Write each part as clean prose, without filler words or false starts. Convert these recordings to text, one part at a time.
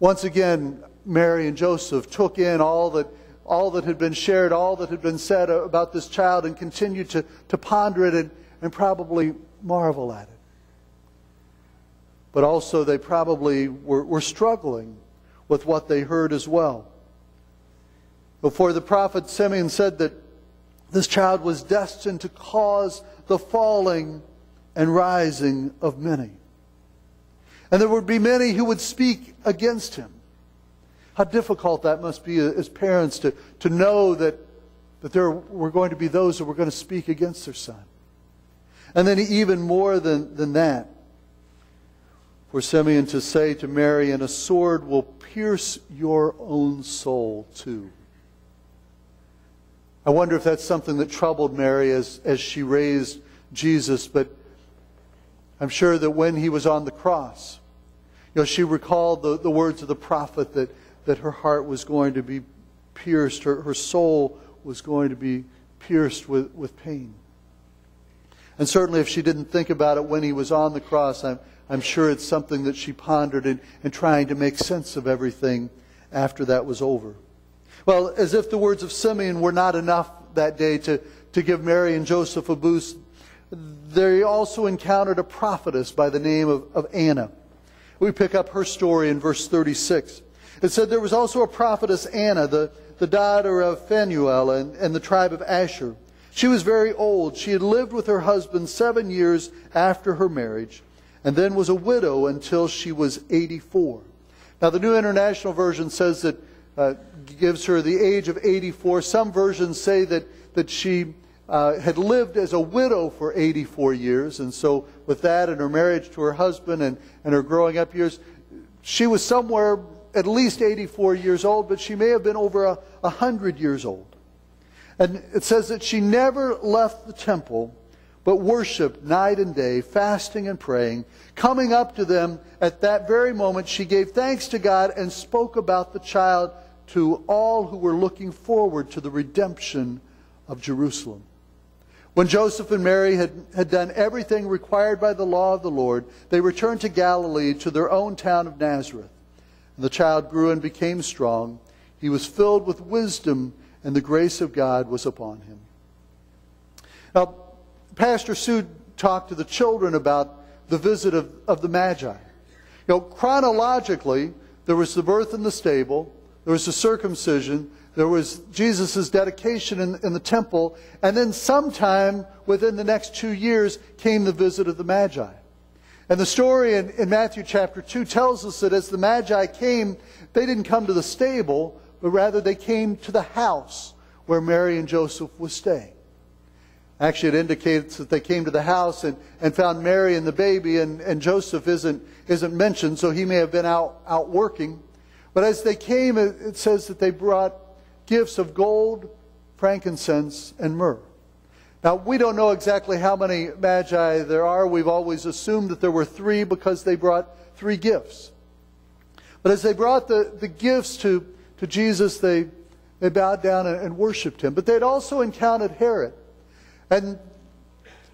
Once again, Mary and Joseph took in all that had been shared, all that had been said about this child, and continued to ponder it and probably marvel at it. But also they probably were struggling with what they heard as well. Before the prophet Simeon said that this child was destined to cause the falling and rising of many. And there would be many who would speak against him. How difficult that must be as parents to know that there were going to be those who were going to speak against their son. And then even more than that, for Simeon to say to Mary, and a sword will pierce your own soul too. I wonder if that's something that troubled Mary as she raised Jesus, but I'm sure that when he was on the cross, she recalled the words of the prophet that her heart was going to be pierced, her soul was going to be pierced with pain. And certainly if she didn't think about it when he was on the cross, I'm sure it's something that she pondered in trying to make sense of everything after that was over. Well, as if the words of Simeon were not enough that day to give Mary and Joseph a boost, they also encountered a prophetess by the name of Anna. We pick up her story in verse 36. It said, there was also a prophetess Anna, the daughter of Phanuel and the tribe of Asher. She was very old. She had lived with her husband 7 years after her marriage, and then was a widow until she was 84. Now the New International Version says that gives her the age of 84. Some versions say that she had lived as a widow for 84 years. And so with that and her marriage to her husband and her growing up years, she was somewhere at least 84 years old, but she may have been over 100 years old. And it says that she never left the temple, but worshipped night and day, fasting and praying. Coming up to them at that very moment, she gave thanks to God and spoke about the child to all who were looking forward to the redemption of Jerusalem. When Joseph and Mary had done everything required by the law of the Lord, they returned to Galilee, to their own town of Nazareth. And the child grew and became strong. He was filled with wisdom, and the grace of God was upon him. Now, Pastor Sue talked to the children about the visit of the Magi. Chronologically, there was the birth in the stable, there was the circumcision, there was Jesus' dedication in the temple, and then sometime within the next 2 years came the visit of the Magi. And the story in Matthew chapter 2 tells us that as the Magi came, they didn't come to the stable, but rather they came to the house where Mary and Joseph were staying. Actually, it indicates that they came to the house and found Mary and the baby, and Joseph isn't mentioned, so he may have been out working. But as they came, it says that they brought gifts of gold, frankincense, and myrrh. Now, we don't know exactly how many Magi there are. We've always assumed that there were 3 because they brought 3 gifts. But as they brought the gifts to Jesus, they bowed down and worshipped him. But they'd also encountered Herod. And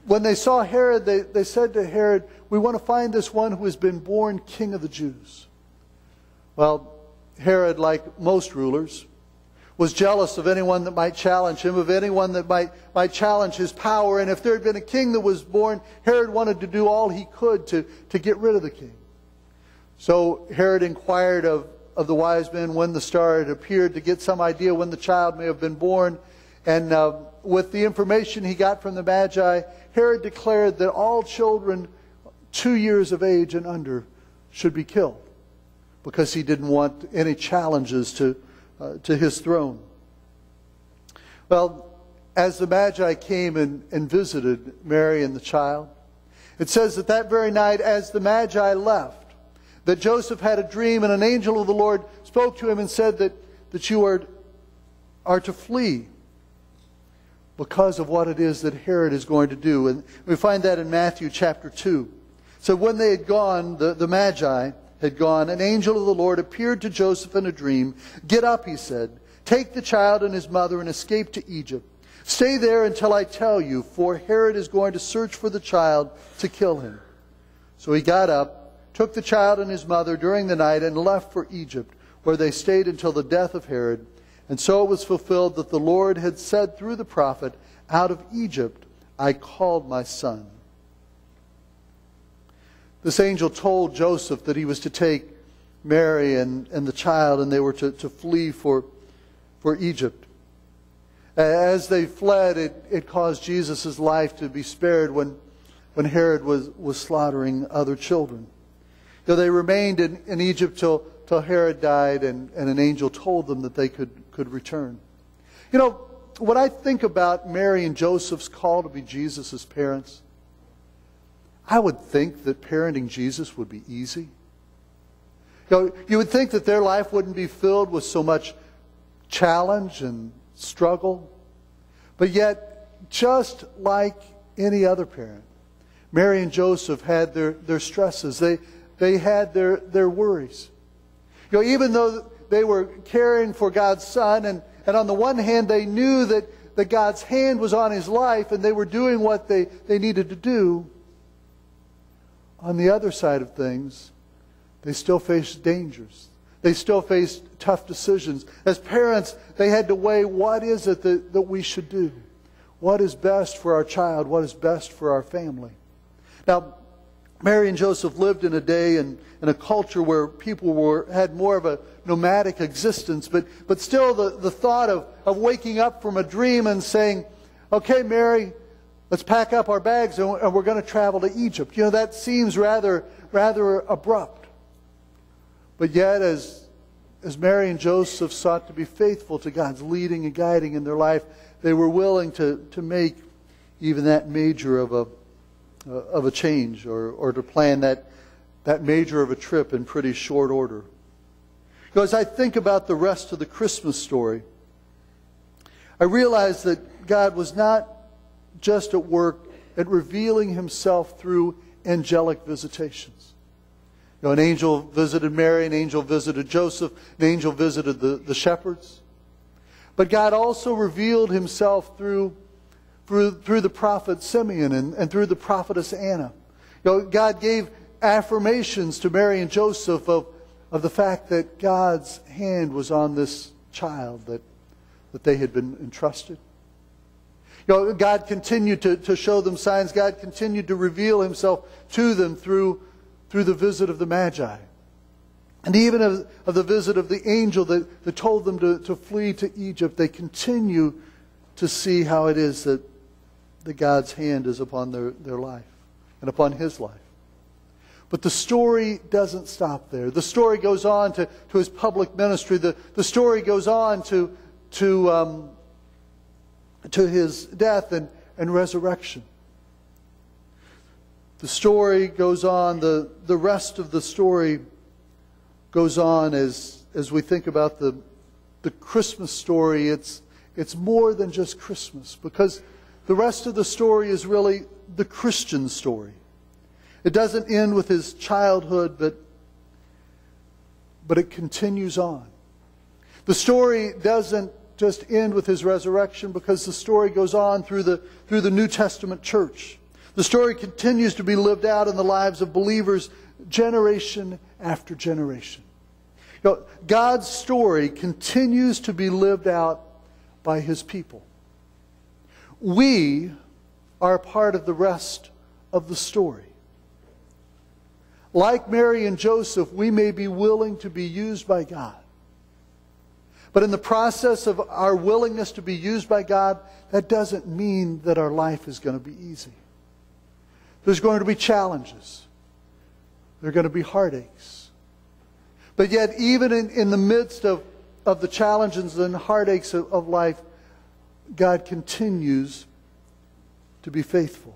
when they saw Herod, they said to Herod, "We want to find this one who has been born king of the Jews." Well, Herod, like most rulers, was jealous of anyone that might challenge him, of anyone that might challenge his power. And if there had been a king that was born, Herod wanted to do all he could to get rid of the king. So Herod inquired of the wise men when the star had appeared to get some idea when the child may have been born. And with the information he got from the Magi, Herod declared that all children 2 years of age and under should be killed, because he didn't want any challenges to his throne. Well, as the Magi came and visited Mary and the child, it says that very night as the Magi left, that Joseph had a dream, and an angel of the Lord spoke to him and said that you are to flee because of what it is that Herod is going to do. And we find that in Matthew chapter 2. So when they had gone, the Magi had gone, an angel of the Lord appeared to Joseph in a dream. "Get up," he said, "take the child and his mother and escape to Egypt. Stay there until I tell you, for Herod is going to search for the child to kill him." So he got up, took the child and his mother during the night and left for Egypt, where they stayed until the death of Herod. And so it was fulfilled that the Lord had said through the prophet, "Out of Egypt I called my son." This angel told Joseph that he was to take Mary and the child, and they were to flee for Egypt. As they fled, it caused Jesus' life to be spared when Herod was slaughtering other children. They remained in Egypt till Herod died, and an angel told them that they could return. When I think about Mary and Joseph's call to be Jesus' parents, I would think that parenting Jesus would be easy. You would think that their life wouldn't be filled with so much challenge and struggle. But yet, just like any other parent, Mary and Joseph had their stresses. They had their worries. Even though they were caring for God's Son, and on the one hand they knew that God's hand was on his life and they were doing what they needed to do, on the other side of things, they still faced dangers. They still faced tough decisions. As parents, they had to weigh, what is it that we should do? What is best for our child? What is best for our family? Now, Mary and Joseph lived in a day and in a culture where people had more of a nomadic existence, but still the thought of waking up from a dream and saying, "Okay, Mary, let's pack up our bags and we're going to travel to Egypt." That seems rather abrupt. But yet, as Mary and Joseph sought to be faithful to God's leading and guiding in their life, they were willing to make even that major of a change, or to plan that major of a trip in pretty short order. As I think about the rest of the Christmas story, I realize that God was not just at work at revealing himself through angelic visitations. An angel visited Mary, an angel visited Joseph, an angel visited the shepherds. But God also revealed himself through the prophet Simeon and through the prophetess Anna. God gave affirmations to Mary and Joseph of the fact that God's hand was on this child that they had been entrusted. God continued to show them signs. God continued to reveal himself to them through the visit of the Magi. And even of the visit of the angel that told them to flee to Egypt, they continue to see how it is that God's hand is upon their life and upon his life. But the story doesn't stop there. The story goes on to his public ministry. The story goes on to his death and resurrection. The story goes on, the rest of the story goes on as we think about the Christmas story. It's more than just Christmas, because the rest of the story is really the Christian story. It doesn't end with his childhood, but it continues on. The story doesn't just end with his resurrection, because the story goes on through the New Testament church. The story continues to be lived out in the lives of believers generation after generation. God's story continues to be lived out by his people. We are a part of the rest of the story. Like Mary and Joseph, we may be willing to be used by God. But in the process of our willingness to be used by God, that doesn't mean that our life is going to be easy. There's going to be challenges. There are going to be heartaches. But yet, even in the midst of the challenges and heartaches of life, God continues to be faithful.